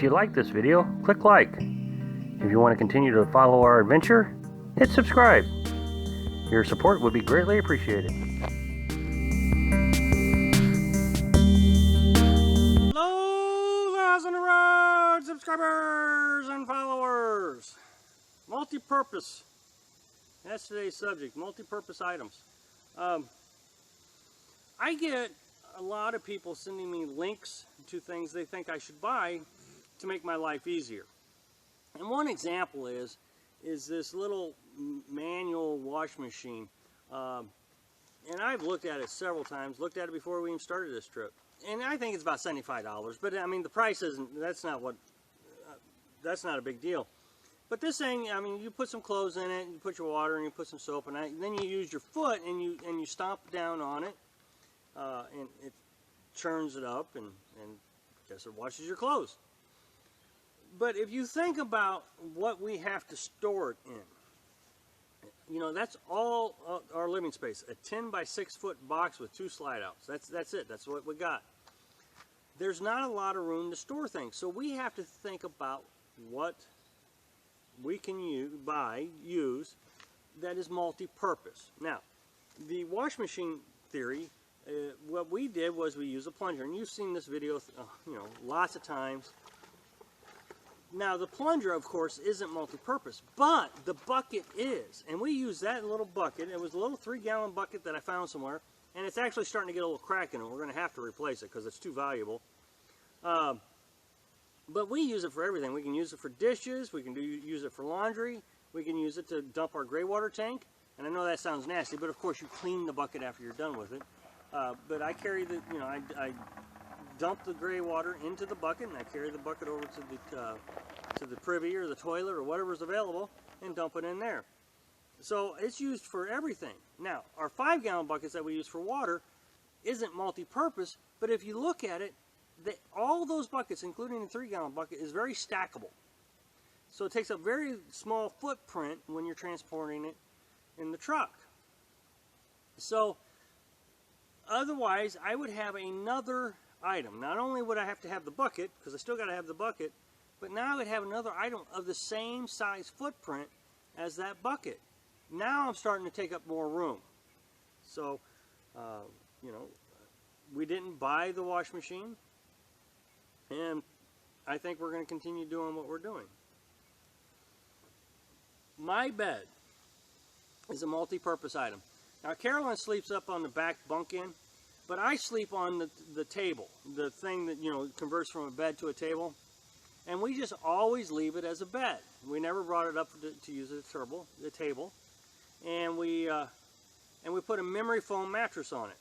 If you like this video, click like. If you want to continue to follow our adventure, hit subscribe. Your support would be greatly appreciated. Hello, Thousand Road subscribers and followers. Multi-purpose. That's today's subject, multi-purpose items. I get a lot of people sending me links to things they think I should buy to make my life easier. And one example is this little manual wash machine. And I've looked at it several times, looked at it before we even started this trip. And I think it's about $75, but I mean the price isn't, that's not a big deal. But this thing, I mean, you put some clothes in it, you put your water and you put some soap in it, and then you use your foot and you stomp down on it, and it churns it up, and I guess it washes your clothes. But if you think about what we have to store it in, you know, that's all our living space. A 10 by 6 foot box with 2 slide outs. That's it. That's what we got. There's not a lot of room to store things. So we have to think about what we can use that is multi-purpose. Now, the wash machine theory, what we did was we used a plunger. And you've seen this video, you know, lots of times. Now the plunger, of course, isn't multi-purpose, but the bucket is. And we use that little bucket. It was a little 3-gallon bucket that I found somewhere, and it's actually starting to get a little crack in it. We're going to have to replace it because it's too valuable. But we use it for everything. We can use it for dishes, we can use it for laundry, we can use it to dump our gray water tank. And I know that sounds nasty, but of course you clean the bucket after you're done with it. But I carry the, you know, I dump the gray water into the bucket, and I carry the bucket over to the privy or the toilet or whatever's available and dump it in there. So it's used for everything. Now, our 5-gallon buckets that we use for water isn't multi-purpose, but if you look at it, all those buckets, including the 3-gallon bucket, is very stackable. So it takes a very small footprint when you're transporting it in the truck. So otherwise, I would have another item. Not only would I have to have the bucket, because I still got to have the bucket, but now I would have another item of the same size footprint as that bucket. Now I'm starting to take up more room. So, you know, we didn't buy the wash machine, and I think we're going to continue doing what we're doing. My bed is a multi-purpose item. Now, Carolyn sleeps up on the back bunk end, but I sleep on the table, the thing that, you know, converts from a bed to a table. And we just always leave it as a bed. We never brought it up to use it as the table. And we put a memory foam mattress on it.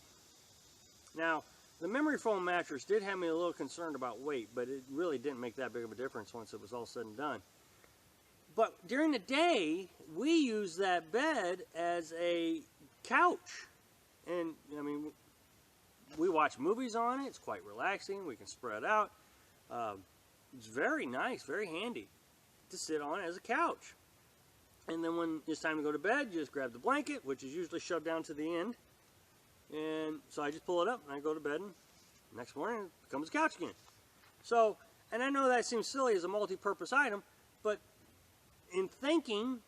Now, the memory foam mattress did have me a little concerned about weight, but it really didn't make that big of a difference once it was all said and done. But during the day, we use that bed as a couch. And, I mean, we watch movies on it. It's quite relaxing. We can spread out. It's very nice, very handy to sit on as a couch. And then when it's time to go to bed, you just grab the blanket, which is usually shoved down to the end. And so I just pull it up and I go to bed, and next morning it becomes a couch again. So, and I know that seems silly as a multi-purpose item, but in thinking,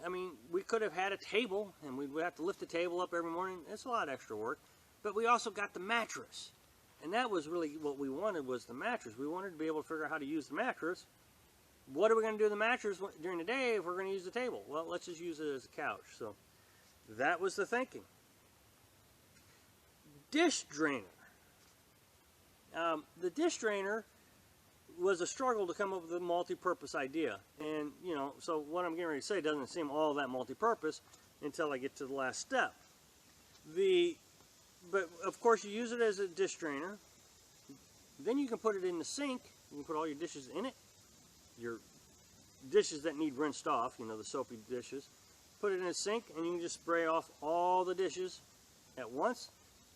I mean, we could have had a table, and we would have to lift the table up every morning. It's a lot of extra work. But we also got the mattress. And that was really what we wanted, was the mattress. We wanted to be able to figure out how to use the mattress. What are we going to do with the mattress during the day if we're going to use the table? Well, let's just use it as a couch. So that was the thinking. Dish drainer. The dish drainer was a struggle to come up with a multi-purpose idea. And, you know, so what I'm getting ready to say doesn't seem all that multi-purpose until I get to the last step. But of course you use it as a dish drainer. Then you can put it in the sink. You can put all your dishes in it. Your dishes that need rinsed off, you know, the soapy dishes. Put it in a sink, and you can just spray off all the dishes at once.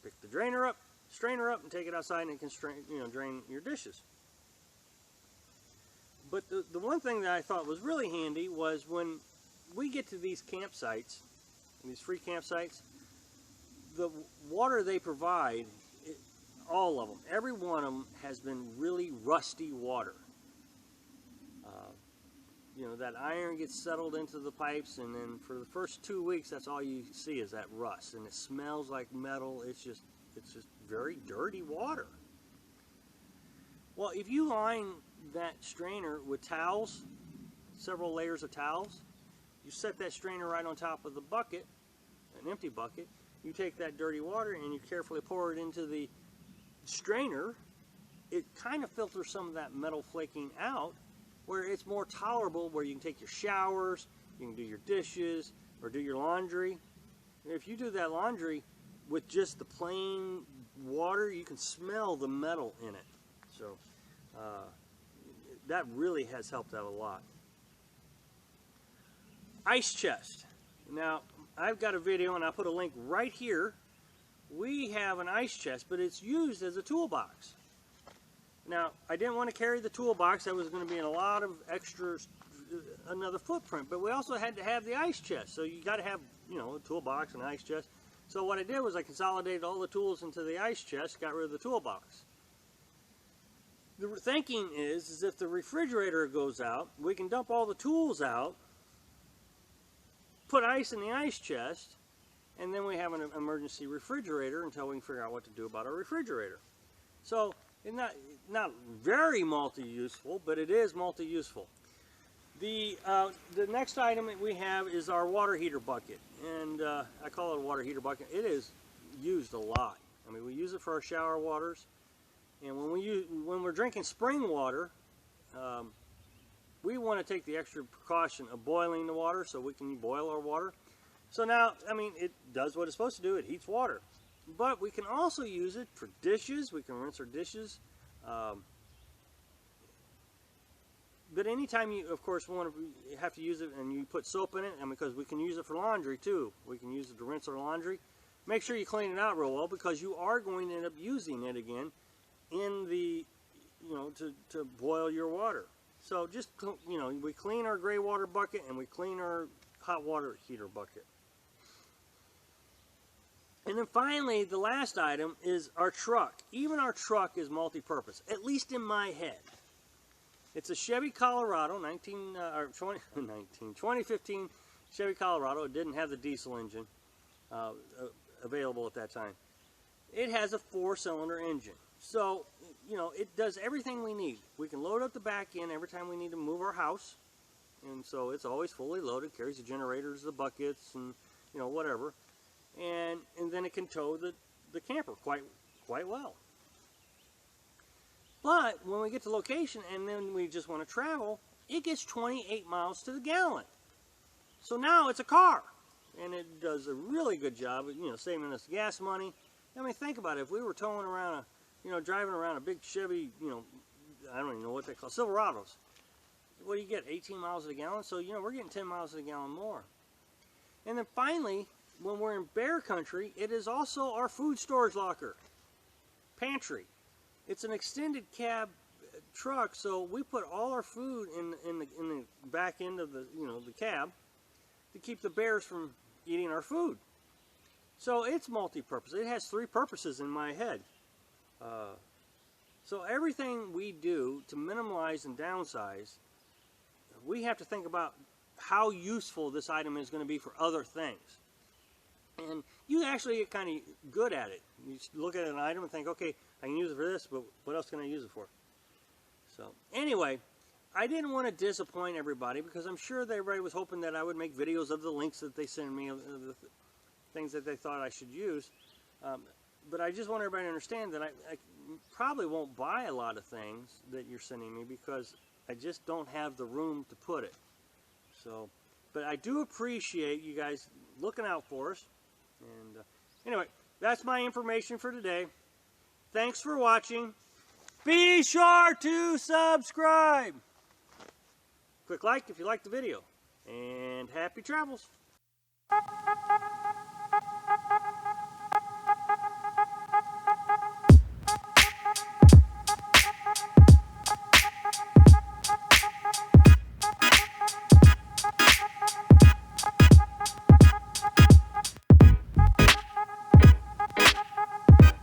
Pick the drainer up, strainer up, and take it outside, and it can drain your dishes. But the one thing that I thought was really handy was when we get to these campsites, these free campsites, the water they provide, all of them, every one of them has been really rusty water. you know, that iron gets settled into the pipes, and then for the first 2 weeks, that's all you see is that rust, and it smells like metal. It's just very dirty water. Well, if you line that strainer with towels, several layers of towels, you set that strainer right on top of the bucket, an empty bucket. You take that dirty water and you carefully pour it into the strainer. It kind of filters some of that metal flaking out, where it's more tolerable, where you can take your showers, you can do your dishes, or do your laundry. If you do that laundry with just the plain water, you can smell the metal in it. So that really has helped out a lot. Ice chest. Now, I've got a video, and I'll put a link right here. We have an ice chest, but it's used as a toolbox. Now, I didn't want to carry the toolbox. That was going to be in a lot of extras, another footprint. But we also had to have the ice chest. So you got to have, you know, a toolbox and an ice chest. So what I did was I consolidated all the tools into the ice chest, got rid of the toolbox. The thinking is if the refrigerator goes out, we can dump all the tools out, put ice in the ice chest, and then we have an emergency refrigerator until we can figure out what to do about our refrigerator. So it's not very multi-useful, but it is multi-useful. The next item that we have is our water heater bucket, and I call it a water heater bucket. It is used a lot. I mean, we use it for our shower waters, and when we're drinking spring water, we want to take the extra precaution of boiling the water so we can boil our water. So now, I mean, it does what it's supposed to do. It heats water. But we can also use it for dishes. We can rinse our dishes. But anytime you, of course, have to use it and you put soap in it, and because we can use it for laundry too. We can use it to rinse our laundry. Make sure you clean it out real well, because you are going to end up using it again in the, you know, to boil your water. So just, you know, we clean our gray water bucket and we clean our hot water heater bucket. And then finally, the last item is our truck. Even our truck is multi-purpose, at least in my head. It's a Chevy Colorado, 2015 Chevy Colorado. It didn't have the diesel engine available at that time. It has a 4-cylinder engine. So, you know, it does everything we need. We can load up the back end every time we need to move our house. And so it's always fully loaded, carries the generators, the buckets, and, you know, whatever. And then it can tow the camper quite well. But when we get to location and then we just want to travel, it gets 28 miles to the gallon. So now it's a car. And it does a really good job of, you know, saving us gas money. I mean, think about it. If we were towing around driving around a big Chevy, you know, I don't even know what they call Silverados. What do you get, 18 miles a gallon? So, you know, we're getting 10 miles a gallon more. And then finally, when we're in bear country, it is also our food storage locker, pantry. It's an extended cab truck, so we put all our food in the back end of the cab to keep the bears from eating our food. So it's multi-purpose. It has 3 purposes in my head. So everything we do to minimize and downsize, we have to think about how useful this item is going to be for other things. And you actually get kind of good at it. You look at an item and think, okay, I can use it for this, but what else can I use it for? So anyway, I didn't want to disappoint everybody, because I'm sure that everybody was hoping that I would make videos of the links that they send me, of the things that they thought I should use. But I just want everybody to understand that I probably won't buy a lot of things that you're sending me, because I just don't have the room to put it. So, but I do appreciate you guys looking out for us. And anyway, that's my information for today. Thanks for watching. Be sure to subscribe. Click like if you like the video. And happy travels.